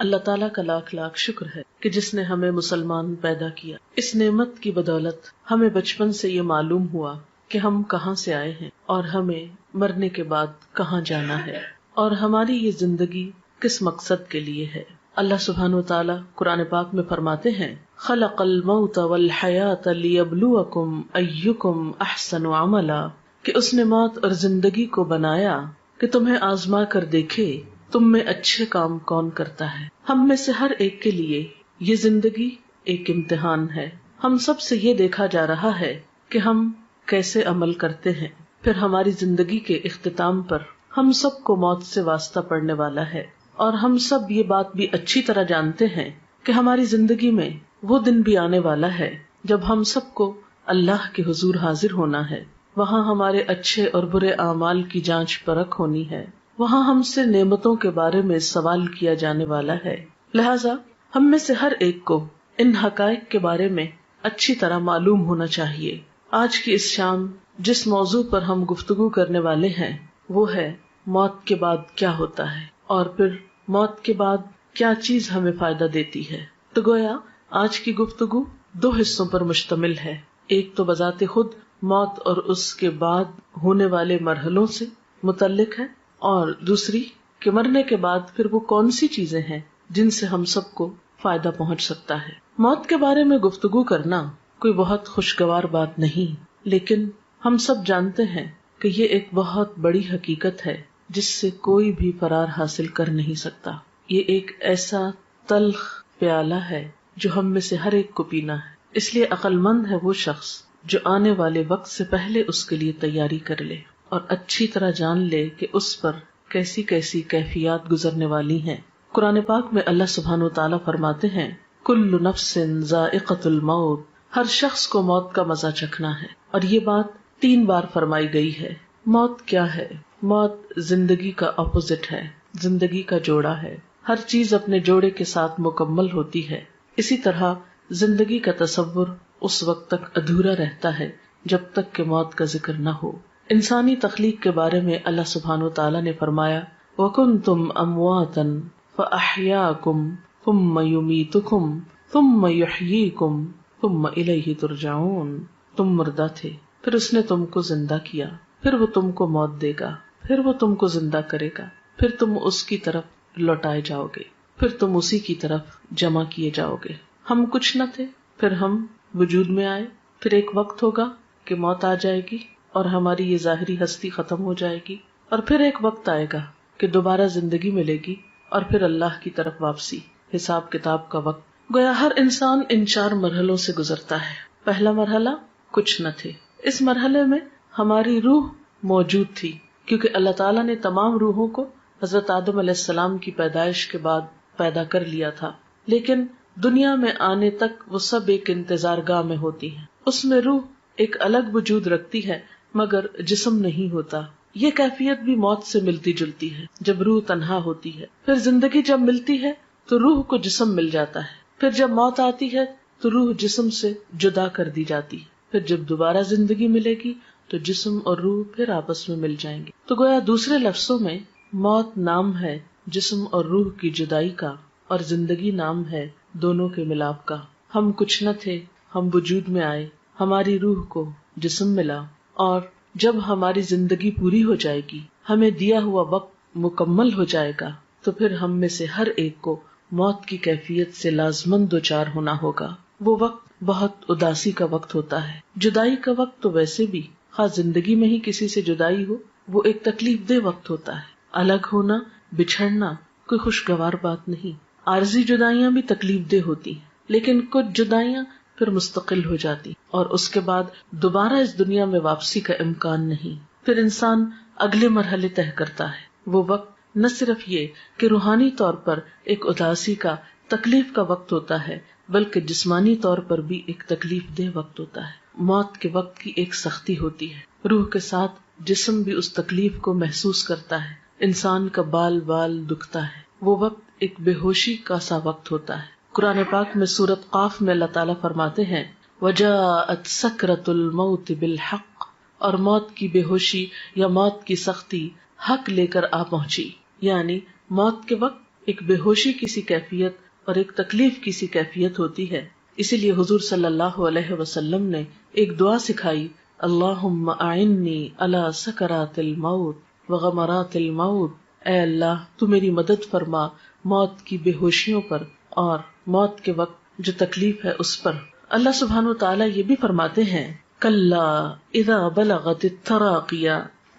اللہ تعالیٰ کا لاکھ لاکھ شکر ہے کہ جس نے ہمیں مسلمان پیدا کیا. اس نعمت کی بدولت ہمیں بچپن سے یہ معلوم ہوا کہ ہم کہاں سے آئے ہیں اور ہمیں مرنے کے بعد کہاں جانا ہے اور ہماری یہ زندگی کس مقصد کے لیے ہے. اللہ سبحانہ و تعالیٰ قرآن پاک میں فرماتے ہیں خلق الموت والحیات لیبلوکم ایکم احسن عملا، کہ اس نے موت اور زندگی کو بنایا کہ تمہیں آزما کر دیکھے تم میں اچھے کام کون کرتا ہے. ہم میں سے ہر ایک کے لیے یہ زندگی ایک امتحان ہے. ہم سب سے یہ دیکھا جا رہا ہے کہ ہم کیسے عمل کرتے ہیں. پھر ہماری زندگی کے اختتام پر ہم سب کو موت سے واسطہ پڑنے والا ہے، اور ہم سب یہ بات بھی اچھی طرح جانتے ہیں کہ ہماری زندگی میں وہ دن بھی آنے والا ہے جب ہم سب کو اللہ کے حضور حاضر ہونا ہے. وہاں ہمارے اچھے اور برے اعمال کی جانچ پرکھ ہونی ہے. وہاں ہم سے نعمتوں کے بارے میں سوال کیا جانے والا ہے. لہٰذا ہم میں سے ہر ایک کو ان حقائق کے بارے میں اچھی طرح معلوم ہونا چاہیے. آج کی اس شام جس موضوع پر ہم گفتگو کرنے والے ہیں وہ ہے موت کے بعد کیا ہوتا ہے، اور پھر موت کے بعد کیا چیز ہمیں فائدہ دیتی ہے. تو گویا آج کی گفتگو 2 حصوں پر مشتمل ہے. ایک تو بذات خود موت اور اس کے بعد ہونے والے مرحلوں سے متعلق ہے، اور دوسری کہ مرنے کے بعد پھر وہ کون سی چیزیں ہیں جن سے ہم سب کو فائدہ پہنچ سکتا ہے. موت کے بارے میں گفتگو کرنا کوئی بہت خوشگوار بات نہیں، لیکن ہم سب جانتے ہیں کہ یہ ایک بہت بڑی حقیقت ہے جس سے کوئی بھی فرار حاصل کر نہیں سکتا. یہ ایک ایسا تلخ پیالہ ہے جو ہم میں سے ہر ایک کو پینا ہے. اس لیے عقل مند ہے وہ شخص جو آنے والے وقت سے پہلے اس کے لیے تیاری کر لے اور اچھی طرح جان لے کہ اس پر کیسی کیسی کیفیات گزرنے والی ہیں. قرآن پاک میں اللہ سبحانہ وتعالیٰ فرماتے ہیں کل نفس ذائقۃ الموت، ہر شخص کو موت کا مزہ چکھنا ہے. اور یہ بات 3 بار فرمائی گئی ہے. موت کیا ہے؟ موت زندگی کا اپوزٹ ہے، زندگی کا جوڑا ہے. ہر چیز اپنے جوڑے کے ساتھ مکمل ہوتی ہے. اسی طرح زندگی کا تصور اس وقت تک ادھورا رہتا ہے جب تک کہ موت کا ذکر نہ ہو. انسانی تخلیق کے بارے میں اللہ سبحانہ وتعالیٰ نے فرمایا وَكُنْتُمْ أَمْوَاتًا فَأَحْيَاكُمْ ثُمَّ يُمِيتُكُمْ ثُمَّ يُحْيِيكُمْ ثُمَّ إِلَيْهِ تُرْجَعُونَ. تم مردہ تھے، پھر اس نے تم کو زندہ کیا، پھر وہ تم کو موت دے گا، پھر وہ تم کو زندہ کرے گا، پھر تم اس کی طرف لوٹائے جاؤ گے، پھر تم اسی کی طرف جمع کیے جاؤ گے. ہم کچھ نہ تھے، پھر ہم وجود میں آئے، پھر ایک وقت ہوگا کہ موت آ جائے گی اور ہماری یہ ظاہری ہستی ختم ہو جائے گی، اور پھر ایک وقت آئے گا کہ دوبارہ زندگی ملے گی اور پھر اللہ کی طرف واپسی، حساب کتاب کا وقت. گویا ہر انسان ان 4 مرحلوں سے گزرتا ہے. پہلا مرحلہ کچھ نہ تھے. اس مرحلے میں ہماری روح موجود تھی کیونکہ اللہ تعالیٰ نے تمام روحوں کو حضرت آدم علیہ السلام کی پیدائش کے بعد پیدا کر لیا تھا، لیکن دنیا میں آنے تک وہ سب ایک انتظار گاہ میں ہوتی ہیں. اس میں روح ایک الگ وجود رکھتی ہے مگر جسم نہیں ہوتا. یہ کیفیت بھی موت سے ملتی جلتی ہے جب روح تنہا ہوتی ہے. پھر زندگی جب ملتی ہے تو روح کو جسم مل جاتا ہے. پھر جب موت آتی ہے تو روح جسم سے جدا کر دی جاتی ہے. پھر جب دوبارہ زندگی ملے گی تو جسم اور روح پھر آپس میں مل جائیں گے. تو گویا دوسرے لفظوں میں موت نام ہے جسم اور روح کی جدائی کا، اور زندگی نام ہے دونوں کے ملاپ کا. ہم کچھ نہ تھے، ہم وجود میں آئے، ہماری روح کو جسم ملا، اور جب ہماری زندگی پوری ہو جائے گی، ہمیں دیا ہوا وقت مکمل ہو جائے گا، تو پھر ہم میں سے ہر ایک کو موت کی کیفیت سے لازماً دوچار ہونا ہوگا. وہ وقت بہت اداسی کا وقت ہوتا ہے. جدائی کا وقت تو ویسے بھی خاص زندگی میں ہی کسی سے جدائی ہو وہ ایک تکلیف دہ وقت ہوتا ہے. الگ ہونا، بچھڑنا کوئی خوشگوار بات نہیں. عارضی جدائیاں بھی تکلیف دہ ہوتی ہیں، لیکن کچھ جدائیاں پھر مستقل ہو جاتی اور اس کے بعد دوبارہ اس دنیا میں واپسی کا امکان نہیں. پھر انسان اگلے مرحلے طے کرتا ہے. وہ وقت نہ صرف یہ کہ روحانی طور پر ایک اداسی کا، تکلیف کا وقت ہوتا ہے، بلکہ جسمانی طور پر بھی ایک تکلیف دہ وقت ہوتا ہے. موت کے وقت کی ایک سختی ہوتی ہے. روح کے ساتھ جسم بھی اس تکلیف کو محسوس کرتا ہے. انسان کا بال بال دکھتا ہے. وہ وقت ایک بے ہوشی کا سا وقت ہوتا ہے. قرآن پاک میں سورۃ قاف میں اللہ تعالیٰ فرماتے ہیں وَجَاءَتْ سَكْرَةُ الْمَوْتِ بِالْحَقِّ، اور موت کی بے ہوشی یا موت کی سختی حق لے کر آ پہنچی. یعنی موت کے وقت ایک بے ہوشی کی سی کیفیت اور ایک تکلیف کی سی کیفیت ہوتی ہے. اسی لیے حضور صلی اللہ علیہ وسلم نے ایک دعا سکھائی، اللہم اعنی علی سکرات الموت وغمرات الموت. اے اللہ تو میری مدد فرما موت کی بے ہوشیوں پر اور موت کے وقت جو تکلیف ہے اس پر. اللہ سبحانہ وتعالی یہ بھی فرماتے ہیں، کلا اذا بلغت التراقی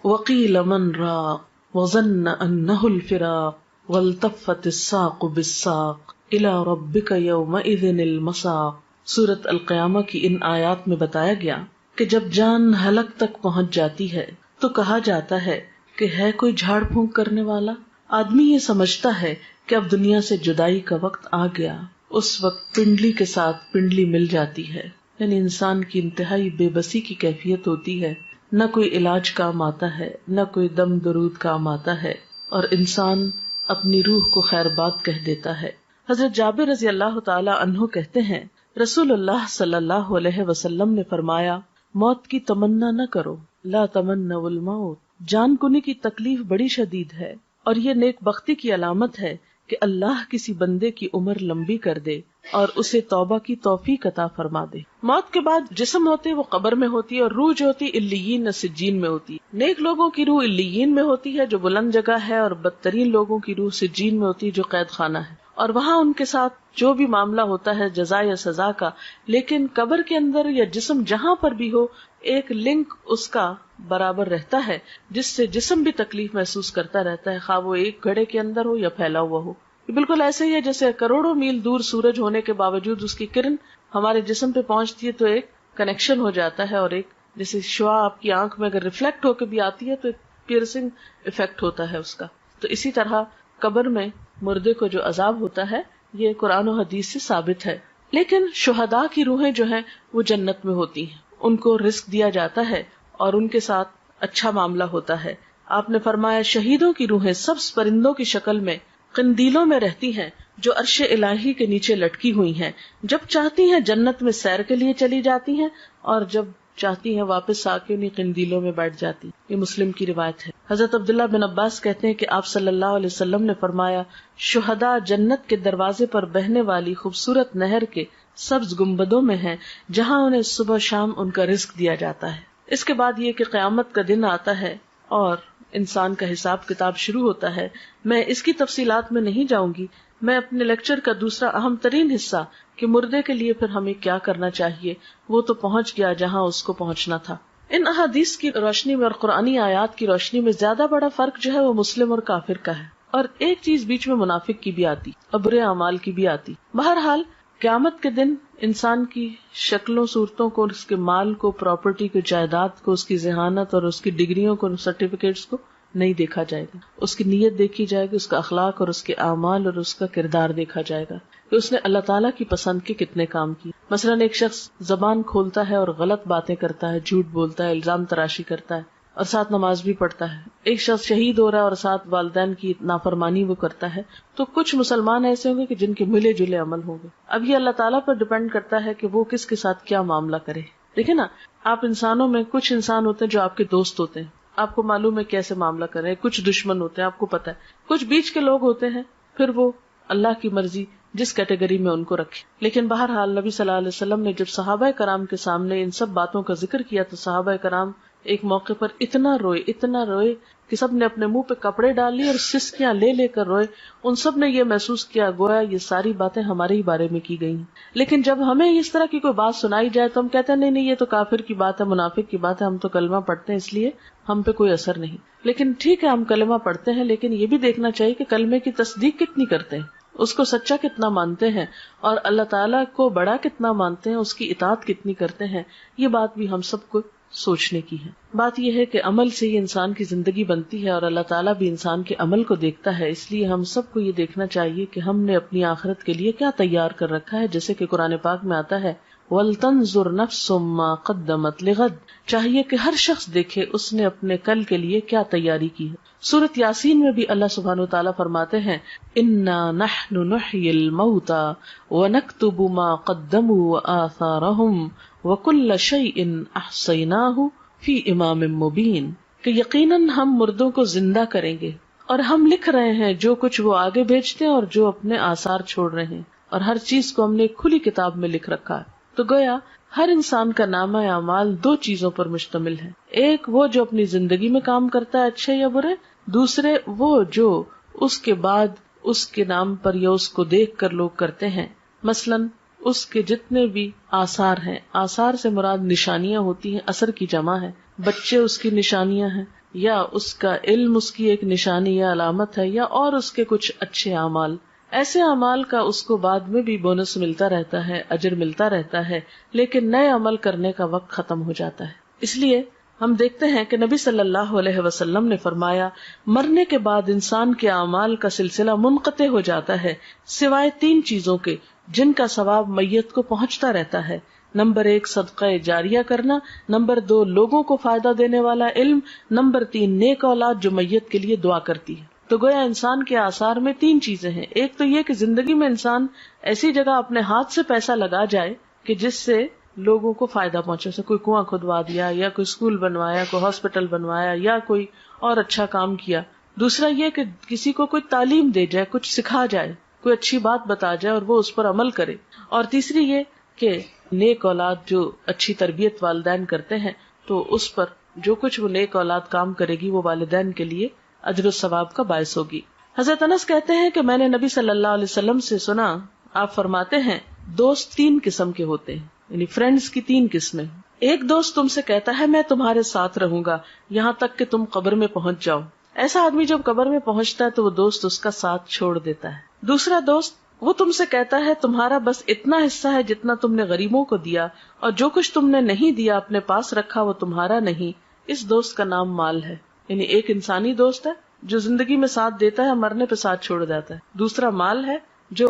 وقیل من راق وظن انہ الفراق والتفت الساق بالساق الی ربک یومئذ المساق. سورۃ القیامہ کی ان آیات میں بتایا گیا کہ جب جان حلق تک پہنچ جاتی ہے تو کہا جاتا ہے کہ ہے کوئی جھاڑ پھونک کرنے والا. آدمی یہ سمجھتا ہے کہ اب دنیا سے جدائی کا وقت آ گیا. اس وقت پنڈلی کے ساتھ پنڈلی مل جاتی ہے، یعنی انسان کی انتہائی بے بسی کی کیفیت ہوتی ہے. نہ کوئی علاج کام آتا ہے، نہ کوئی دم درود کام آتا ہے، اور انسان اپنی روح کو خیر بات کہہ دیتا ہے. حضرت جابر رضی اللہ تعالی عنہ کہتے ہیں، رسول اللہ صلی اللہ علیہ وسلم نے فرمایا، موت کی تمنا نہ کرو، لا تمنوا الموت. جان کنی کی تکلیف بڑی شدید ہے، اور یہ نیک بختی کی علامت ہے کہ اللہ کسی بندے کی عمر لمبی کر دے اور اسے توبہ کی توفیق عطا فرما دے. موت کے بعد جسم ہوتے وہ قبر میں ہوتی ہے، اور روح جو ہوتی علیین سجین میں ہوتی ہے. نیک لوگوں کی روح علیین میں ہوتی ہے جو بلند جگہ ہے، اور بدترین لوگوں کی روح سجین میں ہوتی ہے جو قید خانہ ہے، اور وہاں ان کے ساتھ جو بھی معاملہ ہوتا ہے جزا یا سزا کا. لیکن قبر کے اندر یا جسم جہاں پر بھی ہو ایک لنک اس کا برابر رہتا ہے جس سے جسم بھی تکلیف محسوس کرتا رہتا ہے، خواہ وہ ایک گھڑے کے اندر ہو یا پھیلا ہوا ہو. بالکل ایسے ہی ہے جیسے کروڑوں میل دور سورج ہونے کے باوجود اس کی کرن ہمارے جسم پہ پہنچتی ہے تو ایک کنیکشن ہو جاتا ہے، اور ایک جیسے شعاع آپ کی آنکھ میں اگر ریفلیکٹ ہو کے بھی آتی ہے تو ایک پیئرسنگ افیکٹ ہوتا ہے اس کا. تو اسی طرح قبر میں مردے کو جو عذاب ہوتا ہے یہ قرآن و حدیث سے ثابت ہے. لیکن شہداء کی روحیں جو ہیں وہ جنت میں ہوتی ہیں، ان کو رزق دیا جاتا ہے اور ان کے ساتھ اچھا معاملہ ہوتا ہے. آپ نے فرمایا شہیدوں کی روحیں سبز پرندوں کی شکل میں قندیلوں میں رہتی ہیں جو عرش الہی کے نیچے لٹکی ہوئی ہیں. جب چاہتی ہیں جنت میں سیر کے لیے چلی جاتی ہیں، اور جب چاہتی ہیں واپس آ کے انہیں قندیلوں میں بیٹھ جاتی. یہ مسلم کی روایت ہے. حضرت عبداللہ بن عباس کہتے ہیں کہ آپ صلی اللہ علیہ وسلم نے فرمایا، شہداء جنت کے دروازے پر بہنے والی خوبصورت نہر کے سبز گنبدوں میں ہیں جہاں انہیں صبح شام ان کا رزق دیا جاتا ہے. اس کے بعد یہ کہ قیامت کا دن آتا ہے اور انسان کا حساب کتاب شروع ہوتا ہے. میں اس کی تفصیلات میں نہیں جاؤں گی. میں اپنے لیکچر کا دوسرا اہم ترین حصہ کہ مردے کے لیے پھر ہمیں کیا کرنا چاہیے وہ تو پہنچ گیا جہاں اس کو پہنچنا تھا. ان احادیث کی روشنی میں اور قرآنی آیات کی روشنی میں زیادہ بڑا فرق جو ہے وہ مسلم اور کافر کا ہے، اور ایک چیز بیچ میں منافق کی بھی آتی اور برے اعمال کی بھی آتی. بہرحال قیامت کے دن انسان کی شکلوں صورتوں کو، اس کے مال کو، پراپرٹی کو، جائیداد کو، اس کی ذہانت اور اس کی ڈگریوں کو، سرٹیفکیٹس کو نہیں دیکھا جائے گا. اس کی نیت دیکھی جائے گی، اس کا اخلاق اور اس کے اعمال اور اس کا کردار دیکھا جائے گا کہ اس نے اللہ تعالیٰ کی پسند کے کتنے کام کیے. مثلاً ایک شخص زبان کھولتا ہے اور غلط باتیں کرتا ہے، جھوٹ بولتا ہے، الزام تراشی کرتا ہے اور ساتھ نماز بھی پڑھتا ہے. ایک شخص شہید ہو رہا ہے اور ساتھ والدین کی نافرمانی وہ کرتا ہے. تو کچھ مسلمان ایسے ہوں گے کہ جن کے ملے جلے عمل ہوں گے. اب یہ اللہ تعالیٰ پر ڈپینڈ کرتا ہے کہ وہ کس کے ساتھ کیا معاملہ کرے. دیکھیں نا، آپ انسانوں میں کچھ انسان ہوتے ہیں جو آپ کے دوست ہوتے ہیں، آپ کو معلوم ہے کیسے معاملہ کریں. کچھ دشمن ہوتے ہیں، آپ کو پتا ہے. کچھ بیچ کے لوگ ہوتے ہیں، پھر وہ اللہ کی مرضی جس کیٹیگری میں ان کو رکھے. لیکن بہرحال نبی صلی اللہ علیہ وسلم نے جب صحابہ کرام کے سامنے ان سب باتوں کا ذکر کیا تو صحابہ کرام ایک موقع پر اتنا روئے کہ سب نے اپنے منہ پہ کپڑے ڈال لیے اور سسکیاں لے لے کر روئے. ان سب نے یہ محسوس کیا گویا یہ ساری باتیں ہمارے ہی بارے میں کی گئی ہیں. لیکن جب ہمیں اس طرح کی کوئی بات سنائی جائے تو ہم کہتے ہیں نہیں یہ تو کافر کی بات ہے، منافق کی بات ہے، ہم تو کلمہ پڑھتے ہیں اس لیے ہم پہ کوئی اثر نہیں. لیکن ٹھیک ہے ہم کلمہ پڑھتے ہیں، لیکن یہ بھی دیکھنا چاہیے کہ کلمے کی تصدیق کتنی کرتے ہیں، اس کو سچا کتنا مانتے ہیں، اور اللہ تعالیٰ کو بڑا کتنا مانتے ہیں، اس کی اطاعت کتنی کرتے ہیں. یہ بات بھی ہم سب کو سوچنے کی ہے. بات یہ ہے کہ عمل سے ہی انسان کی زندگی بنتی ہے اور اللہ تعالیٰ بھی انسان کے عمل کو دیکھتا ہے. اس لیے ہم سب کو یہ دیکھنا چاہیے کہ ہم نے اپنی آخرت کے لیے کیا تیار کر رکھا ہے. جیسے کہ قرآن پاک میں آتا ہے وَلْتَنْظُرْ نَفْسٌ مَّا قَدَّمَتْ لِغَدٍ، چاہیے کہ ہر شخص دیکھے اس نے اپنے کل کے لیے کیا تیاری کی ہے. سورۃ یاسین میں بھی اللہ سبحانہ وتعالیٰ فرماتے ہیں اِنَّا نَحْنُ نُحْيِي الْمَوْتَىٰ وَنَكْتُبُ مَا قَدَّمُوا وَآثَارَهُمْ وَكُلَّ شَيْءٍ أَحْصَيْنَاهُ فِي إِمَامٍ مُبِينٍ، کہ یقیناً ہم مردوں کو زندہ کریں گے اور ہم لکھ رہے ہیں جو کچھ وہ آگے بھیجتے ہیں اور جو اپنے آثار چھوڑ رہے ہیں، اور ہر چیز کو ہم نے ایک کھلی کتاب میں لکھ رکھا ہے. تو گویا ہر انسان کا نامہ اعمال دو چیزوں پر مشتمل ہے، ایک وہ جو اپنی زندگی میں کام کرتا ہے اچھے یا برے، دوسرے وہ جو اس کے بعد اس کے نام پر یا اس کو دیکھ کر لوگ کرتے ہیں. مثلاً اس کے جتنے بھی آثار ہیں، آثار سے مراد نشانیاں ہوتی ہیں، اثر کی جمع ہے. بچے اس کی نشانیاں ہیں، یا اس کا علم اس کی ایک نشانی یا علامت ہے، یا اور اس کے کچھ اچھے اعمال. ایسے اعمال کا اس کو بعد میں بھی بونس ملتا رہتا ہے، اجر ملتا رہتا ہے، لیکن نئے عمل کرنے کا وقت ختم ہو جاتا ہے. اس لیے ہم دیکھتے ہیں کہ نبی صلی اللہ علیہ وسلم نے فرمایا مرنے کے بعد انسان کے اعمال کا سلسلہ منقطع ہو جاتا ہے سوائے تین چیزوں کے جن کا ثواب میت کو پہنچتا رہتا ہے. نمبر 1 صدقہ جاریہ کرنا، نمبر 2 لوگوں کو فائدہ دینے والا علم، نمبر 3 نیک اولاد جو میت کے لیے دعا کرتی ہے. تو گویا انسان کے آثار میں تین چیزیں ہیں. ایک تو یہ کہ زندگی میں انسان ایسی جگہ اپنے ہاتھ سے پیسہ لگا جائے کہ جس سے لوگوں کو فائدہ پہنچے، جیسے کوئی کنواں کھدوا دیا، یا کوئی اسکول بنوایا، کوئی ہاسپٹل بنوایا، یا کوئی اور اچھا کام کیا. دوسرا یہ کہ کسی کو کوئی تعلیم دے جائے، کچھ سکھا جائے، کوئی اچھی بات بتا جائے اور وہ اس پر عمل کرے. اور تیسری یہ کہ نیک اولاد جو اچھی تربیت والدین کرتے ہیں تو اس پر جو کچھ وہ نیک اولاد کام کرے گی وہ والدین کے لیے اجر و ثواب کا باعث ہوگی. حضرت انس کہتے ہیں کہ میں نے نبی صلی اللہ علیہ وسلم سے سنا، آپ فرماتے ہیں دوست تین قسم کے ہوتے ہیں، یعنی فرینڈز کی تین قسمیں. ایک دوست تم سے کہتا ہے میں تمہارے ساتھ رہوں گا یہاں تک کہ تم قبر میں پہنچ جاؤ. ایسا آدمی جب قبر میں پہنچتا ہے تو وہ دوست اس کا ساتھ چھوڑ دیتا ہے. دوسرا دوست وہ تم سے کہتا ہے تمہارا بس اتنا حصہ ہے جتنا تم نے غریبوں کو دیا، اور جو کچھ تم نے نہیں دیا اپنے پاس رکھا وہ تمہارا نہیں. اس دوست کا نام مال ہے. یعنی ایک انسانی دوست ہے جو زندگی میں ساتھ دیتا ہے، مرنے پہ ساتھ چھوڑ جاتا ہے. دوسرا مال ہے جو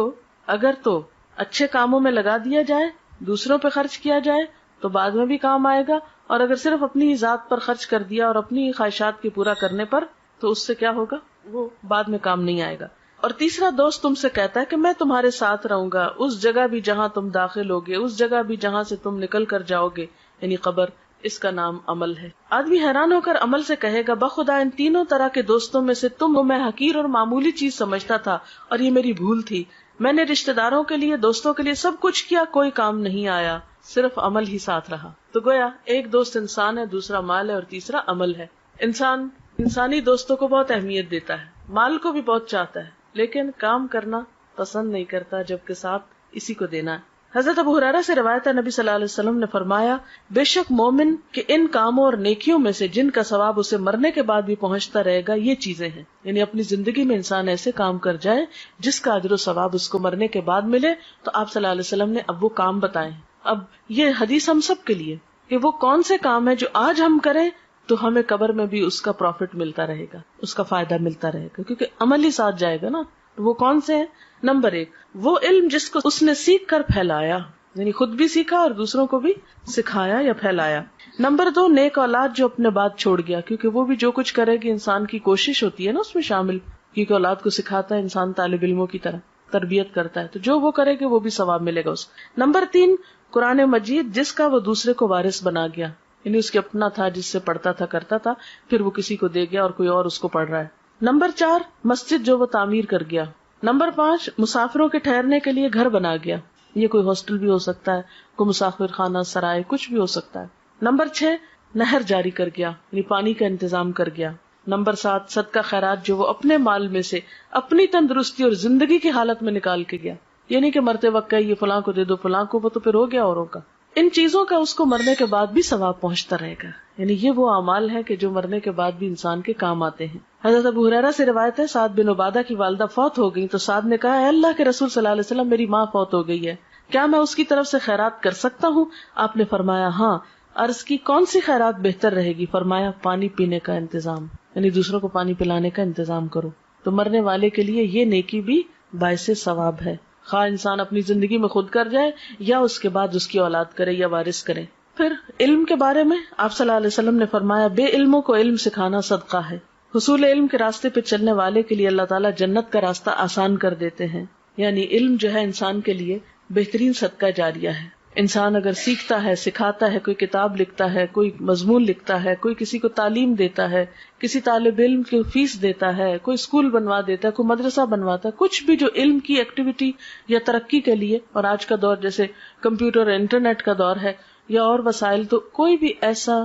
اگر تو اچھے کاموں میں لگا دیا جائے، دوسروں پہ خرچ کیا جائے تو بعد میں بھی کام آئے گا، اور اگر صرف اپنی ہی ذات پر خرچ کر دیا اور اپنی ہی خواہشات کے پورا کرنے پر تو اس سے کیا ہوگا، وہ بعد میں کام نہیں آئے گا. اور تیسرا دوست تم سے کہتا ہے کہ میں تمہارے ساتھ رہوں گا اس جگہ بھی جہاں تم داخل ہوگے، اس جگہ بھی جہاں سے تم نکل کر جاؤ گے، یعنی قبر. اس کا نام عمل ہے. آدمی حیران ہو کر عمل سے کہے گا بخدا ان تینوں طرح کے دوستوں میں سے تم میں حقیر اور معمولی چیز سمجھتا تھا اور یہ میری بھول تھی. میں نے رشتہ داروں کے لیے، دوستوں کے لیے سب کچھ کیا، کوئی کام نہیں آیا، صرف عمل ہی ساتھ رہا. تو گویا ایک دوست انسان ہے، دوسرا مال ہے اور تیسرا عمل ہے. انسان انسانی دوستوں کو بہت اہمیت دیتا ہے، مال کو بھی بہت چاہتا ہے، لیکن کام کرنا پسند نہیں کرتا جبکہ ساتھ اسی کو دینا ہے. حضرت ابو ہریرہ سے روایت ہے نبی صلی اللہ علیہ وسلم نے فرمایا بے شک مومن کے ان کاموں اور نیکیوں میں سے جن کا ثواب اسے مرنے کے بعد بھی پہنچتا رہے گا یہ چیزیں ہیں. یعنی اپنی زندگی میں انسان ایسے کام کر جائے جس کا اجر و ثواب اس کو مرنے کے بعد ملے. تو آپ صلی اللہ علیہ وسلم نے اب وہ کام بتائے. اب یہ حدیث ہم سب کے لیے کہ وہ کون سے کام ہے جو آج ہم کریں تو ہمیں قبر میں بھی اس کا پروفٹ ملتا رہے گا، اس کا فائدہ ملتا رہے گا، کیونکہ عمل ہی ساتھ جائے گا نا. وہ کون سے ہیں؟ نمبر 1 وہ علم جس کو اس نے سیکھ کر پھیلایا، یعنی خود بھی سیکھا اور دوسروں کو بھی سکھایا یا پھیلایا. نمبر 2 نیک اولاد جو اپنے بعد چھوڑ گیا، کیونکہ وہ بھی جو کچھ کرے گی انسان کی کوشش ہوتی ہے نا اس میں شامل، کیونکہ اولاد کو سکھاتا ہے انسان طالب علموں کی طرح تربیت کرتا ہے، تو جو وہ کرے گی وہ بھی ثواب ملے گا اس کو. نمبر 3 قرآن مجید جس کا وہ دوسرے کو وارث بنا گیا، یعنی اس کے اپنا تھا جس سے پڑھتا تھا کرتا تھا، پھر وہ کسی کو دے گیا اور کوئی اور اس کو پڑھ رہا ہے. نمبر 4 مسجد جو وہ تعمیر کر گیا. نمبر 5 مسافروں کے ٹھہرنے کے لیے گھر بنا گیا، یہ کوئی ہاسٹل بھی ہو سکتا ہے، کوئی مسافر خانہ سرائے، کچھ بھی ہو سکتا ہے. نمبر 6 نہر جاری کر گیا، یعنی پانی کا انتظام کر گیا. نمبر 7 صدقہ خیرات جو وہ اپنے مال میں سے اپنی تندرستی اور زندگی کی حالت میں نکال کے گیا، یعنی کہ مرتے وقت یہ فلاں کو دے دو فلاں کو، وہ تو پھر ہو گیا اوروں کا. ان چیزوں کا اس کو مرنے کے بعد بھی ثواب پہنچتا رہے گا. یعنی یہ وہ اعمال ہے کہ جو مرنے کے بعد بھی انسان کے کام آتے ہیں. حضرت ابو ہریرہ سے روایت ہے سعد بن عبادہ کی والدہ فوت ہو گئی تو سعد نے کہا اے اللہ کے رسول صلی اللہ علیہ وسلم میری ماں فوت ہو گئی ہے، کیا میں اس کی طرف سے خیرات کر سکتا ہوں؟ آپ نے فرمایا ہاں. عرض کی کون سی خیرات بہتر رہے گی؟ فرمایا پانی پینے کا انتظام، یعنی دوسروں کو پانی پلانے کا انتظام کرو. تو مرنے والے کے لیے یہ نیکی بھی باعث ثواب ہے، خواہ انسان اپنی زندگی میں خود کر جائے یا اس کے بعد اس کی اولاد کرے یا وارث کرے. پھر علم کے بارے میں آپ صلی اللہ علیہ وسلم نے فرمایا بے علموں کو علم سکھانا صدقہ ہے. حصول علم کے راستے پہ چلنے والے کے لیے اللہ تعالیٰ جنت کا راستہ آسان کر دیتے ہیں. یعنی علم جو ہے انسان کے لیے بہترین صدقہ جاریہ ہے. انسان اگر سیکھتا ہے، سکھاتا ہے، کوئی کتاب لکھتا ہے، کوئی مضمون لکھتا ہے، کوئی کسی کو تعلیم دیتا ہے، کسی طالب علم کی فیس دیتا ہے، کوئی اسکول بنوا دیتا ہے، کوئی مدرسہ بنواتا ہے، کچھ بھی جو علم کی ایکٹیویٹی یا ترقی کے لیے، اور آج کا دور جیسے کمپیوٹر اور انٹرنیٹ کا دور ہے یا اور وسائل، تو کوئی بھی ایسا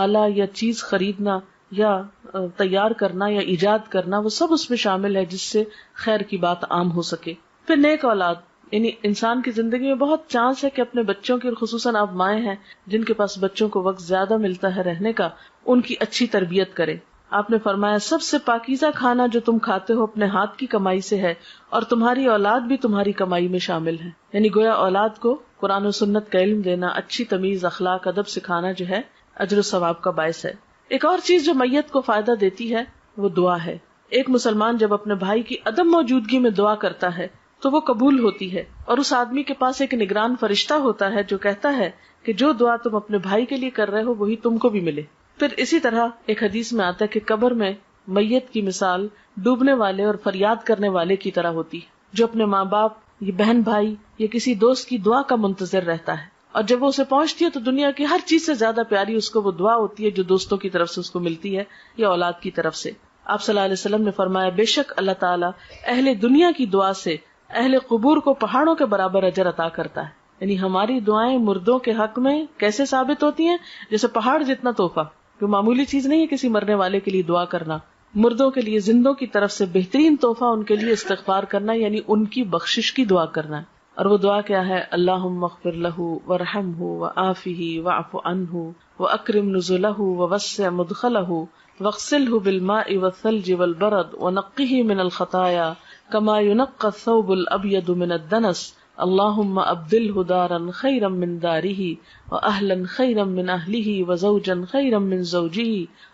آلہ یا چیز خریدنا یا تیار کرنا یا ایجاد کرنا، وہ سب اس میں شامل ہے جس سے خیر کی بات عام ہو سکے. پھر نیک اولاد، یعنی انسان کی زندگی میں بہت چانس ہے کہ اپنے بچوں کی، اور خصوصاً آپ مائیں ہیں جن کے پاس بچوں کو وقت زیادہ ملتا ہے رہنے کا، ان کی اچھی تربیت کرے. آپ نے فرمایا سب سے پاکیزہ کھانا جو تم کھاتے ہو اپنے ہاتھ کی کمائی سے ہے، اور تمہاری اولاد بھی تمہاری کمائی میں شامل ہے. یعنی گویا اولاد کو قرآن و سنت کا علم دینا، اچھی تمیز، اخلاق، ادب سکھانا جو ہے اجر و ثواب کا باعث ہے. ایک اور چیز جو میت کو فائدہ دیتی ہے وہ دعا ہے. ایک مسلمان جب اپنے بھائی کی عدم موجودگی میں دعا کرتا ہے تو وہ قبول ہوتی ہے، اور اس آدمی کے پاس ایک نگران فرشتہ ہوتا ہے جو کہتا ہے کہ جو دعا تم اپنے بھائی کے لیے کر رہے ہو وہی تم کو بھی ملے. پھر اسی طرح ایک حدیث میں آتا ہے کہ قبر میں میت کی مثال ڈوبنے والے اور فریاد کرنے والے کی طرح ہوتی ہے، جو اپنے ماں باپ یا بہن بھائی یا کسی دوست کی دعا کا منتظر رہتا ہے، اور جب وہ اسے پہنچتی ہے تو دنیا کی ہر چیز سے زیادہ پیاری اس کو وہ دعا ہوتی ہے جو دوستوں کی طرف سے اس کو ملتی ہے یا اولاد کی طرف سے. آپ صلی اللہ علیہ وسلم نے فرمایا بے شک اللہ تعالیٰ اہل دنیا کی دعا سے اہل قبور کو پہاڑوں کے برابر اجر عطا کرتا ہے. یعنی ہماری دعائیں مردوں کے حق میں کیسے ثابت ہوتی ہیں؟ جیسے پہاڑ جتنا تحفہ، جو معمولی چیز نہیں ہے کسی مرنے والے کے لیے دعا کرنا. مردوں کے لیے زندوں کی طرف سے بہترین تحفہ ان کے لیے استغفار کرنا، یعنی ان کی بخشش کی دعا کرنا. اور وہ دعا کیا ہے؟ اللہم اغفر لہ وارحمہ وعافہ واعف عنہ واکرم نزلہ ووسع مدخلہ واغسلہ بالماء والثلج والبرد ونقہ من الخطایا کما ينقى الثوب الابيض من الدنس اللهم ابدله دارا خيرا من داره واهلا خيرا من اهله وزوجا خيرا من زوجه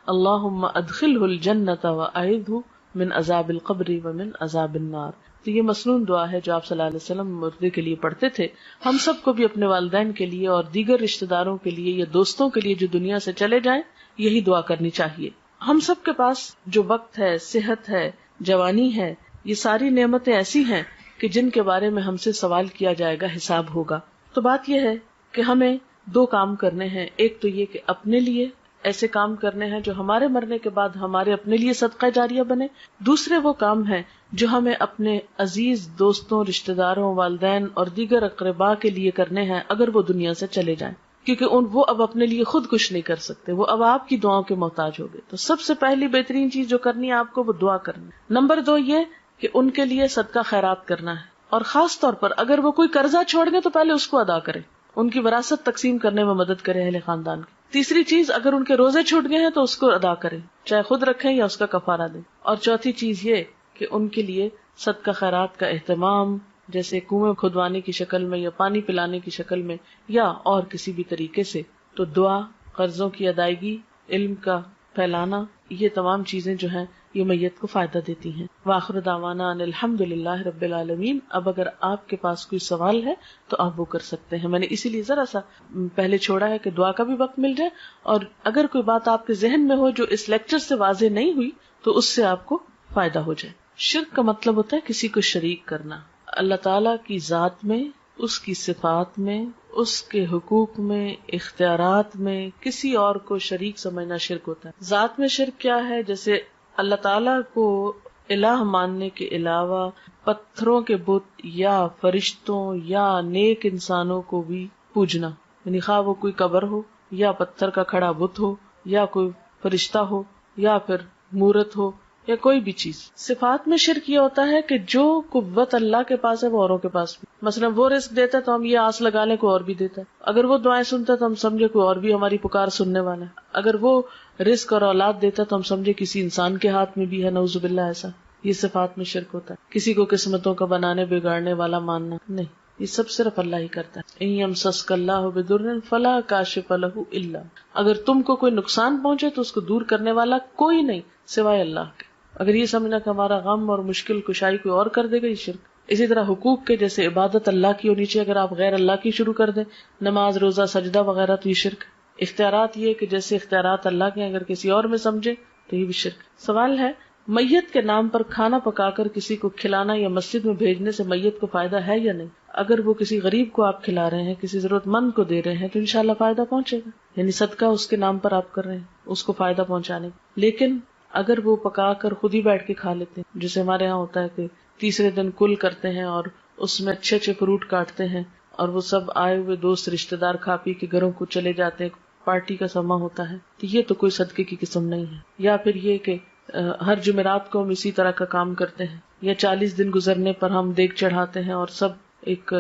اللهم ادخله الجنة واعذه من عذاب القبر ومن عذاب النار. تو یہ مسنون دعا ہے جو آپ صلی اللہ علیہ وسلم مردے کے لیے پڑھتے تھے. ہم سب کو بھی اپنے والدین کے لیے اور دیگر رشتہ داروں کے لیے یا دوستوں کے لیے جو دنیا سے چلے جائیں یہی دعا کرنی چاہیے. ہم سب کے پاس جو وقت ہے، صحت ہے، جوانی ہے، یہ ساری نعمتیں ایسی ہیں کہ جن کے بارے میں ہم سے سوال کیا جائے گا، حساب ہوگا. تو بات یہ ہے کہ ہمیں دو کام کرنے ہیں. ایک تو یہ کہ اپنے لیے ایسے کام کرنے ہیں جو ہمارے مرنے کے بعد ہمارے اپنے لیے صدقہ جاریہ بنے. دوسرے وہ کام ہیں جو ہمیں اپنے عزیز دوستوں، رشتہ داروں، والدین اور دیگر اقرباء کے لیے کرنے ہیں اگر وہ دنیا سے چلے جائیں، کیونکہ وہ اب اپنے لیے خود کچھ نہیں کر سکتے، وہ اب آپ کی دعاؤں کے محتاج ہو گئے. تو سب سے پہلی بہترین چیز جو کرنی ہے آپ کو وہ دعا کرنی. نمبر 2 یہ کہ ان کے لیے صدقہ خیرات کرنا ہے، اور خاص طور پر اگر وہ کوئی قرضہ چھوڑ گئے تو پہلے اس کو ادا کرے، ان کی وراثت تقسیم کرنے میں مدد کرے اہل خاندان کی. تیسری چیز، اگر ان کے روزے چھوٹ گئے ہیں تو اس کو ادا کریں، چاہے خود رکھیں یا اس کا کفارہ دیں. اور چوتھی چیز یہ کہ ان کے لیے صدقہ خیرات کا اہتمام، جیسے کنویں کھدوانے کی شکل میں یا پانی پلانے کی شکل میں یا اور کسی بھی طریقے سے. تو دعا، قرضوں کی ادائیگی، علم کا پھیلانا، یہ تمام چیزیں جو ہیں یہ میت کو فائدہ دیتی ہیں. وآخر دعوانا ان الحمدللہ رب العالمین. اب اگر آپ کے پاس کوئی سوال ہے تو آپ وہ کر سکتے ہیں. میں نے اسی لیے ذرا سا پہلے چھوڑا ہے کہ دعا کا بھی وقت مل جائے، اور اگر کوئی بات آپ کے ذہن میں ہو جو اس لیکچر سے واضح نہیں ہوئی تو اس سے آپ کو فائدہ ہو جائے. شرک کا مطلب ہوتا ہے کسی کو شریک کرنا. اللہ تعالیٰ کی ذات میں، اس کی صفات میں، اس کے حقوق میں، اختیارات میں کسی اور کو شریک سمجھنا شرک ہوتا ہے. ذات میں شرک کیا ہے؟ جیسے اللہ تعالیٰ کو الہ ماننے کے علاوہ پتھروں کے بت یا فرشتوں یا نیک انسانوں کو بھی پوجنا، یعنی خواہ وہ کوئی قبر ہو یا پتھر کا کھڑا بت ہو یا کوئی فرشتہ ہو یا پھر مورت ہو یا کوئی بھی چیز. صفات میں شرک یہ ہوتا ہے کہ جو قوت اللہ کے پاس ہے وہ اوروں کے پاس بھی. مثلا وہ رزق دیتا ہے تو ہم یہ آس لگا لیں کوئی اور بھی دیتا ہے. اگر وہ دعائیں سنتا ہے تو ہم سمجھے کوئی اور بھی ہماری پکار سننے والا ہے. اگر وہ رزق اور اولاد دیتا ہے تو ہم سمجھے کسی انسان کے ہاتھ میں بھی ہے، نعوذ باللہ. ایسا یہ صفات میں شرک ہوتا ہے. کسی کو قسمتوں کا بنانے بگاڑنے والا ماننا نہیں، یہ سب صرف اللہ ہی کرتا ہے. ان یمسسک اللہ بضر فلا کاشف لہ الا، اگر تم کو کوئی نقصان پہنچے تو اس کو دور کرنے والا کوئی نہیں سوائے اللہ کے. اگر یہ سمجھنا کہ ہمارا غم اور مشکل کشائی کوئی اور کر دے گا، یہ شرک. اسی طرح حقوق کے، جیسے عبادت اللہ کی ہونی چاہیے، اگر آپ غیر اللہ کی شروع کر دیں، نماز، روزہ، سجدہ وغیرہ، تو یہ شرک. اختیارات یہ کہ جیسے اختیارات اللہ کے اگر کسی اور میں سمجھے تو یہ بھی شرک. سوال ہے میت کے نام پر کھانا پکا کر کسی کو کھلانا یا مسجد میں بھیجنے سے میت کو فائدہ ہے یا نہیں؟ اگر وہ کسی غریب کو آپ کھلا رہے ہیں، کسی ضرورت مند کو دے رہے ہیں، تو انشاءاللہ فائدہ پہنچے گا، یعنی صدقہ اس کے نام پر آپ کر رہے ہیں، اس کو فائدہ پہنچانے کا۔ لیکن اگر وہ پکا کر خود ہی بیٹھ کے کھا لیتے ہیں، جیسے ہمارے یہاں ہوتا ہے کہ تیسرے دن کل کرتے ہیں اور اس میں اچھے اچھے فروٹ کاٹتے ہیں اور وہ سب آئے ہوئے دوست رشتے دار کھا پی کے گھروں کو چلے جاتے ہیں، پارٹی کا سما ہوتا ہے، تو یہ تو کوئی صدقے کی قسم نہیں ہے۔ یا پھر یہ کہ ہر جمعرات کو ہم اسی طرح کا کام کرتے ہیں، یا 40 دن گزرنے پر ہم دیگ چڑھاتے ہیں اور سب ایک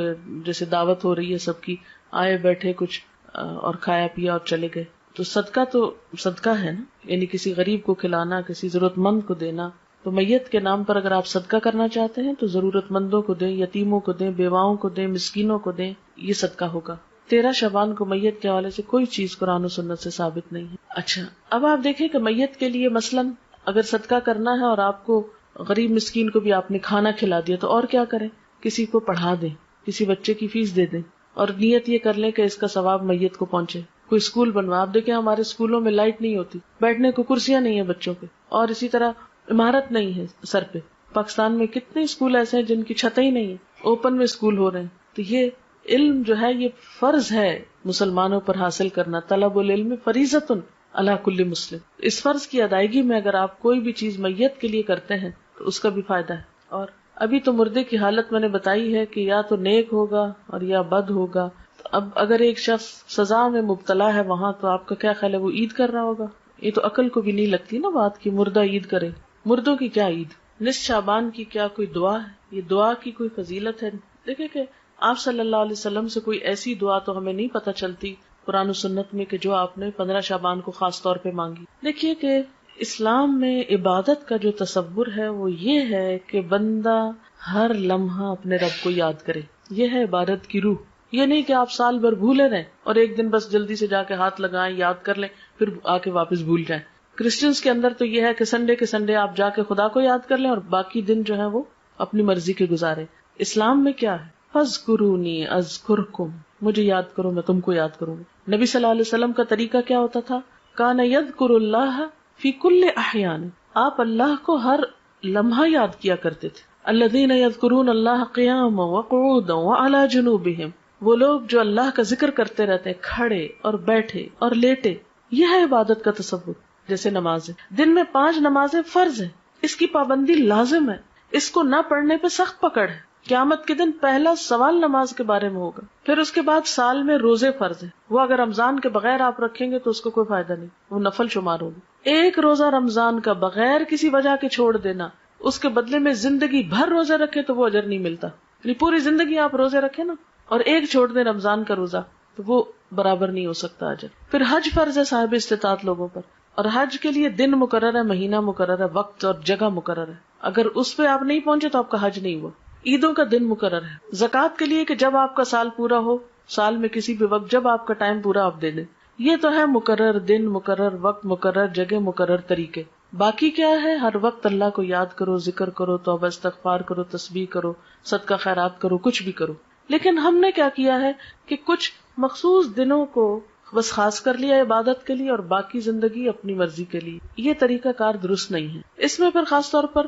جیسے دعوت ہو رہی ہے سب کی، آئے بیٹھے کچھ اور کھایا پیا اور چلے گئے، تو صدقہ ہے نا، یعنی کسی غریب کو کھلانا، کسی ضرورت مند کو دینا۔ تو میت کے نام پر اگر آپ صدقہ کرنا چاہتے ہیں تو ضرورت مندوں کو دیں، یتیموں کو دیں، بیواؤں کو دیں، مسکینوں کو دیں، یہ صدقہ ہوگا۔ 13 شعبان کو میت کے حوالے سے کوئی چیز قرآن و سنت سے ثابت نہیں ہے۔ اچھا، اب آپ دیکھیں کہ میت کے لیے مثلاً اگر صدقہ کرنا ہے اور آپ کو غریب مسکین کو بھی آپ نے کھانا کھلا دیا تو اور کیا کریں؟ کسی کو پڑھا دیں، کسی بچے کی فیس دے دیں، اور نیت یہ کر لیں کہ اس کا ثواب میت کو پہنچے۔ کوئی اسکول بنوا، آپ دیکھیں ہمارے اسکولوں میں لائٹ نہیں ہوتی، بیٹھنے کو کرسیاں نہیں ہیں بچوں کے، اور اسی طرح عمارت نہیں ہے سر پہ۔ پاکستان میں کتنے اسکول ایسے ہیں جن کی چھتیں ہی نہیں ہیں، اوپن میں اسکول ہو رہے ہیں۔ تو یہ علم جو ہے یہ فرض ہے مسلمانوں پر حاصل کرنا، طلب العلم فریضۃ علی کل مسلم۔ اس فرض کی ادائیگی میں اگر آپ کوئی بھی چیز میت کے لیے کرتے ہیں تو اس کا بھی فائدہ ہے۔ اور ابھی تو مردے کی حالت میں نے بتائی ہے کہ یا تو نیک ہوگا اور یا بد ہوگا۔ تو اب اگر ایک شخص سزا میں مبتلا ہے وہاں، تو آپ کا کیا خیال ہے وہ عید کر رہا ہوگا؟ یہ تو عقل کو بھی نہیں لگتی نا بات کی مردہ عید کرے۔ مردوں کی کیا عید؟ نصف شعبان کی کیا کوئی دعا ہے؟ یہ دعا کی کوئی فضیلت ہے؟ دیکھیں کہ آپ صلی اللہ علیہ وسلم سے کوئی ایسی دعا تو ہمیں نہیں پتہ چلتی قرآن و سنت میں کہ جو آپ نے 15 شعبان کو خاص طور پہ مانگی۔ دیکھیے کہ اسلام میں عبادت کا جو تصور ہے وہ یہ ہے کہ بندہ ہر لمحہ اپنے رب کو یاد کرے، یہ ہے عبادت کی روح۔ یہ نہیں کہ آپ سال بھر بھولے رہیں اور ایک دن بس جلدی سے جا کے ہاتھ لگائیں، یاد کر لیں، پھر آ کے واپس بھول جائیں۔ کرسچنس کے اندر تو یہ ہے کہ سنڈے کے سنڈے آپ جا کے خدا کو یاد کر لیں اور باقی دن جو ہے وہ اپنی مرضی کے گزارے۔ اسلام میں کیا ہے؟ فاذکرونی اذکرکم، مجھے یاد کرو میں تم کو یاد کروں گا۔ نبی صلی اللہ علیہ وسلم کا طریقہ کیا ہوتا تھا؟ کان یذکر اللہ فی کل احیان، آپ اللہ کو ہر لمحہ یاد کیا کرتے تھے۔ الذین یذکرون اللہ قیاما وقعودا وعلی جنوبہم، وہ لوگ جو اللہ کا ذکر کرتے رہتے ہیں کھڑے اور بیٹھے اور لیٹے۔ یہ ہے عبادت کا تصور۔ جیسے نماز ہے، دن میں 5 نمازیں فرض ہیں، اس کی پابندی لازم ہے، اس کو نہ پڑھنے پہ سخت پکڑ ہے۔ قیامت کے دن پہلا سوال نماز کے بارے میں ہوگا۔ پھر اس کے بعد سال میں روزے فرض ہیں، وہ اگر رمضان کے بغیر آپ رکھیں گے تو اس کو کوئی فائدہ نہیں، وہ نفل شمار ہوگی۔ ایک روزہ رمضان کا بغیر کسی وجہ کے چھوڑ دینا، اس کے بدلے میں زندگی بھر روزے رکھے تو وہ اجر نہیں ملتا۔ یعنی پوری زندگی آپ روزے رکھیں نا اور ایک چھوڑ دیں رمضان کا روزہ تو وہ برابر نہیں ہو سکتا اجر۔ پھر حج فرض ہے صاحب استطاعت لوگوں پر، اور حج کے لیے دن مقرر ہے، مہینہ مقرر ہے، وقت اور جگہ مقرر ہے۔ اگر اس پہ آپ نہیں پہنچے تو آپ کا حج نہیں ہوا۔ عیدوں کا دن مقرر ہے، زکوٰۃ کے لیے کہ جب آپ کا سال پورا ہو، سال میں کسی بھی وقت جب آپ کا ٹائم پورا آپ دے دیں۔ یہ تو ہے مقرر دن، مقرر وقت، مقرر جگہ، مقرر طریقے۔ باقی کیا ہے؟ ہر وقت اللہ کو یاد کرو، ذکر کرو، توبہ استغفار کرو، تسبیح کرو، صدقہ خیرات کرو، کچھ بھی کرو۔ لیکن ہم نے کیا کیا ہے کہ کچھ مخصوص دنوں کو بس خاص کر لیا عبادت کے لیے اور باقی زندگی اپنی مرضی کے لیے۔ یہ طریقہ کار درست نہیں ہے۔ اس میں پھر خاص طور پر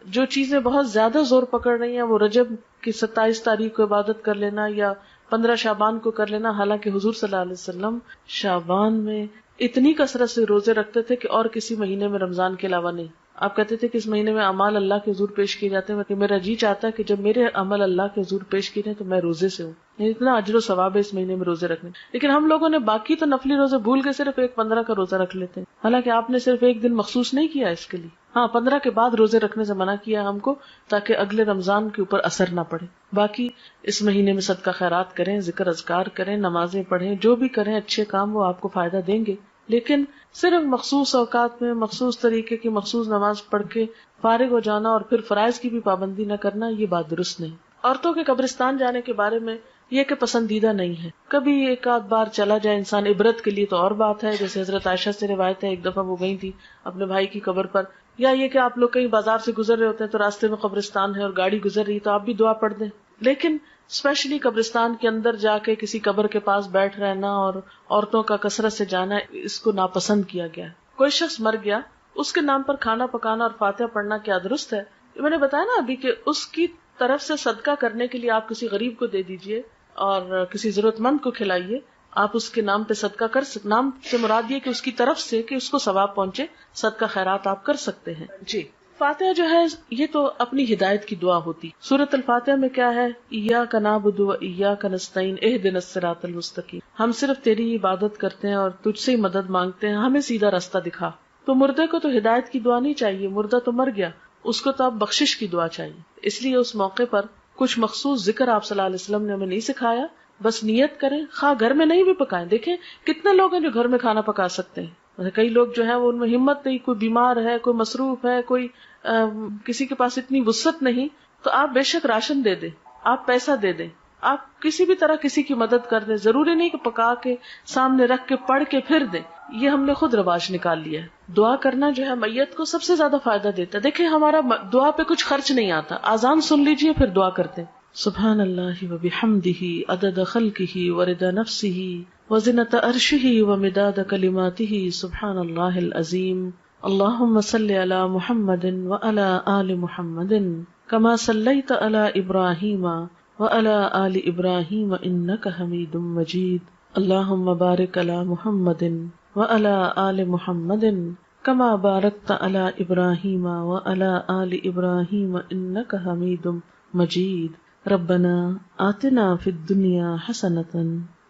جو چیزیں بہت زیادہ زور پکڑ رہی ہیں وہ رجب کی 27 تاریخ کو عبادت کر لینا یا 15 شعبان کو کر لینا، حالانکہ حضور صلی اللہ علیہ وسلم شعبان میں اتنی کثرت سے روزے رکھتے تھے کہ اور کسی مہینے میں رمضان کے علاوہ نہیں۔ آپ کہتے تھے کہ اس مہینے میں اعمال اللہ کے حضور پیش کیے جاتے ہیں کہ میرا جی چاہتا ہے کہ جب میرے عمل اللہ کے حضور پیش کیے جائیں تو میں روزے سے ہوں، یعنی اتنا اجر و ثواب ہے اس مہینے میں روزے رکھنے۔ لیکن ہم لوگوں نے باقی تو نفلی روزے بھول کے صرف ایک 15 کا روزہ رکھ لیتے ہیں، حالانکہ آپ نے صرف ایک دن مخصوص نہیں کیا اس کے لیے۔ ہاں 15 کے بعد روزے رکھنے سے منع کیا ہم کو تاکہ اگلے رمضان کے اوپر اثر نہ پڑے۔ باقی اس مہینے میں صدقہ خیرات کریں، ذکر اذکار کریں، نمازیں پڑھیں، جو بھی کریں اچھے کام وہ آپ کو فائدہ دیں گے۔ لیکن صرف مخصوص اوقات میں مخصوص طریقے کی مخصوص نماز پڑھ کے فارغ ہو جانا اور پھر فرائض کی بھی پابندی نہ کرنا، یہ بات درست نہیں۔ عورتوں کے قبرستان جانے کے بارے میں یہ کہ پسندیدہ نہیں ہے، کبھی ایک آدھ بار چلا جائے انسان عبرت کے لیے تو اور بات ہے، جیسے حضرت عائشہ سے روایت ہے ایک دفعہ وہ گئی تھی اپنے بھائی کی قبر پر، یا یہ کہ آپ لوگ کہیں بازار سے گزر رہے ہوتے ہیں تو راستے میں قبرستان ہے اور گاڑی گزر رہی تو آپ بھی دعا پڑھ دیں۔ لیکن اسپیشلی قبرستان کے اندر جا کے کسی قبر کے پاس بیٹھ رہنا اور عورتوں کا کثرت سے جانا، اس کو ناپسند کیا گیا ہے۔ کوئی شخص مر گیا اس کے نام پر کھانا پکانا اور فاتحہ پڑھنا کیا درست ہے؟ میں نے بتایا نا ابھی کہ اس کی طرف سے صدقہ کرنے کے لیے آپ کسی غریب کو دے دیجئے اور کسی ضرورت مند کو کھلائیے. آپ اس کے نام پہ صدقہ کر سکتے. نام سے مراد یہ کہ اس کی طرف سے کہ اس کو ثواب پہنچے، صدقہ خیرات آپ کر سکتے ہیں. جی فاتحہ جو ہے یہ تو اپنی ہدایت کی دعا ہوتی. سورۃ الفاتحہ میں کیا ہے؟ ایاک نعبد و ایاک نستعین اہدنا الصراط المستقیم. ہم صرف تیری عبادت کرتے ہیں اور تجھ سے ہی مدد مانگتے ہیں، ہمیں سیدھا راستہ دکھا. تو مردے کو تو ہدایت کی دعا نہیں چاہیے، مردہ تو مر گیا، اس کو تو اب بخشش کی دعا چاہیے. اس لیے اس موقع پر کچھ مخصوص ذکر آپ صلی اللہ علیہ وسلم نے ہمیں نہیں سکھایا. بس نیت کریں، خواہ گھر میں نہیں بھی پکائیں. دیکھیں کتنے لوگ ہیں جو گھر میں کھانا پکا سکتے ہیں. کئی لوگ جو ہے وہ ان میں ہمت نہیں، کوئی بیمار ہے، کوئی مصروف ہے، کوئی کسی کے پاس اتنی وسعت نہیں. تو آپ بے شک راشن دے دیں، آپ پیسہ دے دیں، آپ کسی بھی طرح کسی کی مدد کر دیں. ضروری نہیں کہ پکا کے سامنے رکھ کے پڑھ کے پھر دیں. یہ ہم نے خود رواج نکال لیا ہے. دعا کرنا جو ہے میت کو سب سے زیادہ فائدہ دیتا ہے. دیکھیں ہمارا دعا پہ کچھ خرچ نہیں آتا. اذان سن لیجئے پھر دعا کرتے ہیں. سبحان اللہ وبحمدہ عدد خلقہ ورضا نفسہ وزنۃ عرشہ ومداد کلماتہ. سبحان اللہ العظیم. اللہم صلی علی محمد وعلی آل محمد کما صلیت علی ابراہیم وعلی آل ابراہیم انک حمید مجید. اللہم بارک علی محمد وعلی آل محمد کما بارکت علی ابراہیم وعلی آل ابراہیم انک حمید مجید. ربنا آتنا فی الدنیا حسنۃ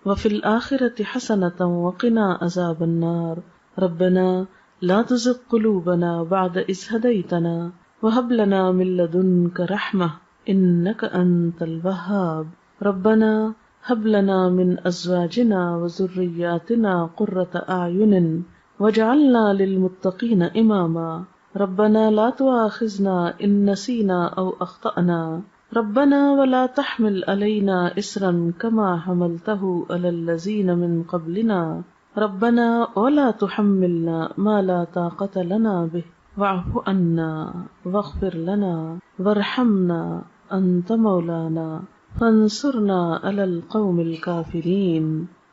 وفی الآخرۃ حسنۃ وقنا عذاب النار. ربنا لا تزغ قلوبنا بعد اذ ہدیتنا وہب لنا من لدنک رحمہ انک انت الوہاب. ربنا ہب لنا من ازواجنا وذریاتنا قرۃ اعین واجعلنا للمتقین اماما. ربنا لا تؤاخذنا ان نسینا او اخطأنا. ربنا ولا تحمل علينا إصرا كما حملته على الذين من قبلنا. ربنا ولا تحملنا ما لا طاقة لنا به واعف عنا واغفر لنا وارحمنا أنت مولانا فانصرنا على القوم الكافرين.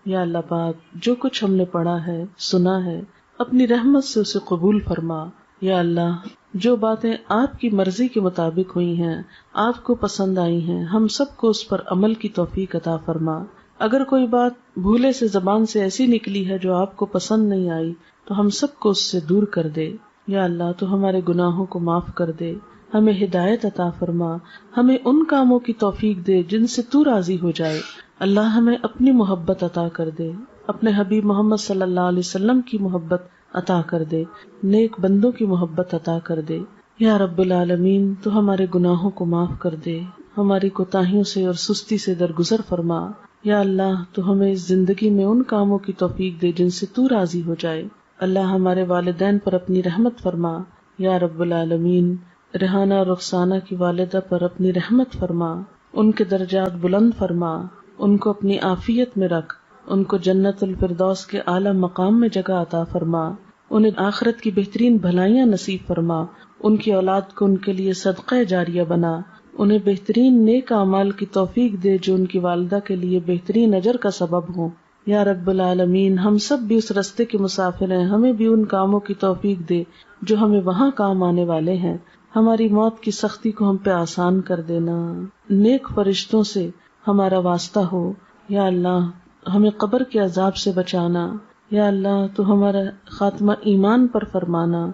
یا اللہ پاک جو کچھ ہم نے پڑھا ہے سنا ہے اپنی رحمت سے اسے قبول فرما. یا اللہ جو باتیں آپ کی مرضی کے مطابق ہوئی ہیں، آپ کو پسند آئی ہیں، ہم سب کو اس پر عمل کی توفیق عطا فرما. اگر کوئی بات بھولے سے زبان سے ایسی نکلی ہے جو آپ کو پسند نہیں آئی تو ہم سب کو اس سے دور کر دے. یا اللہ تو ہمارے گناہوں کو معاف کر دے، ہمیں ہدایت عطا فرما، ہمیں ان کاموں کی توفیق دے جن سے تو راضی ہو جائے. اللہ ہمیں اپنی محبت عطا کر دے، اپنے حبیب محمد صلی اللہ علیہ وسلم کی محبت عطا کر دے، نیک بندوں کی محبت عطا کر دے. یا رب العالمین تو ہمارے گناہوں کو معاف کر دے، ہماری کوتاہیوں سے اور سستی سے درگزر فرما. یا اللہ تو ہمیں اس زندگی میں ان کاموں کی توفیق دے جن سے تو راضی ہو جائے. اللہ ہمارے والدین پر اپنی رحمت فرما. یا رب العالمین ریحانہ اور رخسانہ کی والدہ پر اپنی رحمت فرما، ان کے درجات بلند فرما، ان کو اپنی عافیت میں رکھ، ان کو جنت الفردوس کے اعلیٰ مقام میں جگہ عطا فرما، انہیں آخرت کی بہترین بھلائیاں نصیب فرما، ان کی اولاد کو ان کے لیے صدقہ جاریہ بنا، انہیں بہترین نیک اعمال کی توفیق دے جو ان کی والدہ کے لیے بہترین اجر کا سبب ہوں. یا رب العالمین ہم سب بھی اس رستے کے مسافر ہیں، ہمیں بھی ان کاموں کی توفیق دے جو ہمیں وہاں کام آنے والے ہیں. ہماری موت کی سختی کو ہم پہ آسان کر دینا، نیک فرشتوں سے ہمارا واسطہ ہو. یا اللہ ہمیں قبر کے عذاب سے بچانا. یا اللہ تو ہمارا خاتمہ ایمان پر فرمانا،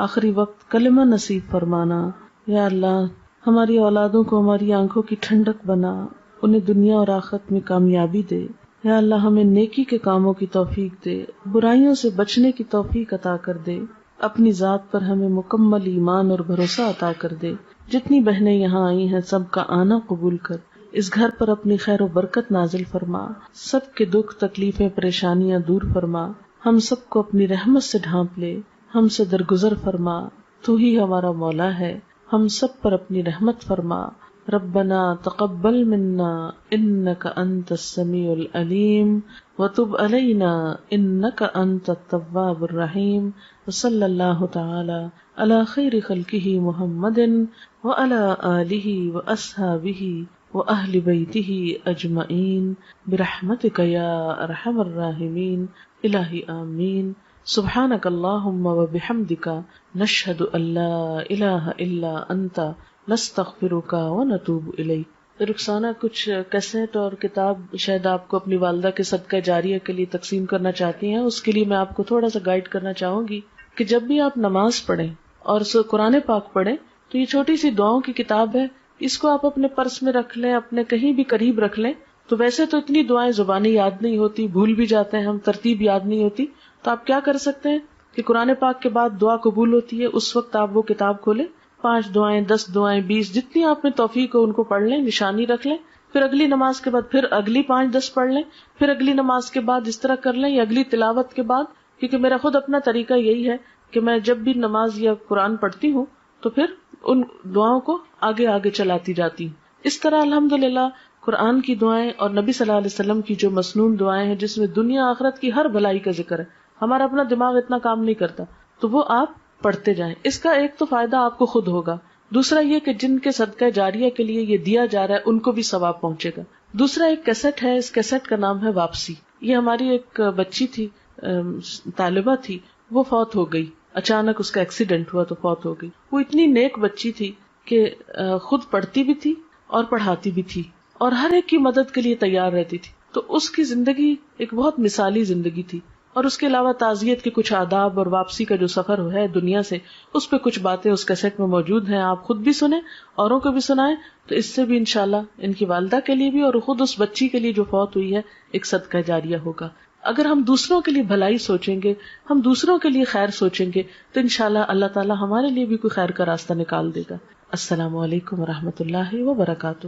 آخری وقت کلمہ نصیب فرمانا. یا اللہ ہماری اولادوں کو ہماری آنکھوں کی ٹھنڈک بنا، انہیں دنیا اور آخرت میں کامیابی دے. یا اللہ ہمیں نیکی کے کاموں کی توفیق دے، برائیوں سے بچنے کی توفیق عطا کر دے. اپنی ذات پر ہمیں مکمل ایمان اور بھروسہ عطا کر دے. جتنی بہنیں یہاں آئی ہیں سب کا آنا قبول کر، اس گھر پر اپنی خیر و برکت نازل فرما، سب کے دکھ تکلیفیں پریشانیاں دور فرما، ہم سب کو اپنی رحمت سے ڈھانپ لے، ہم سے درگزر فرما. تو ہی ہمارا مولا ہے، ہم سب پر اپنی رحمت فرما. ربنا تقبل منا انک انت السمیع العلیم وتب علینا انک انت التواب الرحیم. وصلی اللہ تعالی علی خیر خلقہ محمد وعلی آلہ واصحابہ واہل بیتہ اجمعین برحمتک یا ارحم الراحمین. الہی آمین. سبحانک اللہم و بحمدک نشہد ان لا الہ الا انت نستغفرک و نتوب الیک۔ رخسانہ، کچھ کیسٹ اور کتاب شاید آپ کو اپنی والدہ کے صدقہ جاریہ کے لیے تقسیم کرنا چاہتی ہیں، اس کے لیے میں آپ کو تھوڑا سا گائیڈ کرنا چاہوں گی کہ جب بھی آپ نماز پڑھیں اور قرآن پاک پڑھیں تو یہ چھوٹی سی دعاؤں کی کتاب ہے، اس کو آپ اپنے پرس میں رکھ لیں، اپنے کہیں بھی قریب رکھ لیں۔ تو ویسے تو اتنی دعائیں زبانی یاد نہیں ہوتی، بھول بھی جاتے ہیں ہم، ترتیب یاد نہیں ہوتی، تو آپ کیا کر سکتے ہیں کہ قرآن پاک کے بعد دعا قبول ہوتی ہے، اس وقت آپ وہ کتاب کھولیں، 5 دعائیں، 10 دعائیں، 20 جتنی آپ میں توفیق ہو ان کو پڑھ لیں، نشانی رکھ لیں، پھر اگلی نماز کے بعد پھر اگلی 5-10 پڑھ لیں، پھر اگلی نماز کے بعد اس طرح کر لیں، یا اگلی تلاوت کے بعد، کیونکہ میرا خود اپنا طریقہ یہی ہے کہ میں جب بھی نماز یا قرآن پڑھتی ہوں تو پھر ان دعاؤں کو آگے آگے چلاتی جاتی ہوں۔ اس طرح الحمدللہ قرآن کی دعائیں اور نبی صلی اللہ علیہ وسلم کی جو مسنون دعائیں ہیں جس میں دنیا آخرت کی ہر بھلائی کا ذکر ہے، ہمارا اپنا دماغ اتنا کام نہیں کرتا، تو وہ آپ پڑھتے جائیں۔ اس کا ایک تو فائدہ آپ کو خود ہوگا، دوسرا یہ کہ جن کے صدقہ جاریہ کے لیے یہ دیا جا رہا ہے ان کو بھی ثواب پہنچے گا۔ دوسرا ایک کیسٹ ہے، اس کیسٹ کا نام ہے واپسی۔ یہ ہماری ایک بچی تھی، طالبہ تھی، وہ فوت ہو گئی، اچانک اس کا ایکسیڈنٹ ہوا تو فوت ہو گئی۔ وہ اتنی نیک بچی تھی کہ خود پڑھتی بھی تھی اور پڑھاتی بھی تھی اور ہر ایک کی مدد کے لیے تیار رہتی تھی، تو اس کی زندگی ایک بہت مثالی زندگی تھی۔ اور اس کے علاوہ تعزیت کے کچھ آداب اور واپسی کا جو سفر ہے دنیا سے، اس پہ کچھ باتیں اس کیسٹ میں موجود ہیں، آپ خود بھی سنیں، اوروں کو بھی سنائیں، تو اس سے بھی انشاءاللہ ان کی والدہ کے لیے بھی اور خود اس بچی کے لیے جو فوت ہوئی ہے ایک صدقہ جاریہ ہوگا۔ اگر ہم دوسروں کے لیے بھلائی سوچیں گے، ہم دوسروں کے لیے خیر سوچیں گے، تو انشاءاللہ اللہ تعالی ہمارے لیے بھی کوئی خیر کا راستہ نکال دے گا۔ السلام علیکم ورحمۃ اللہ وبرکاتہ۔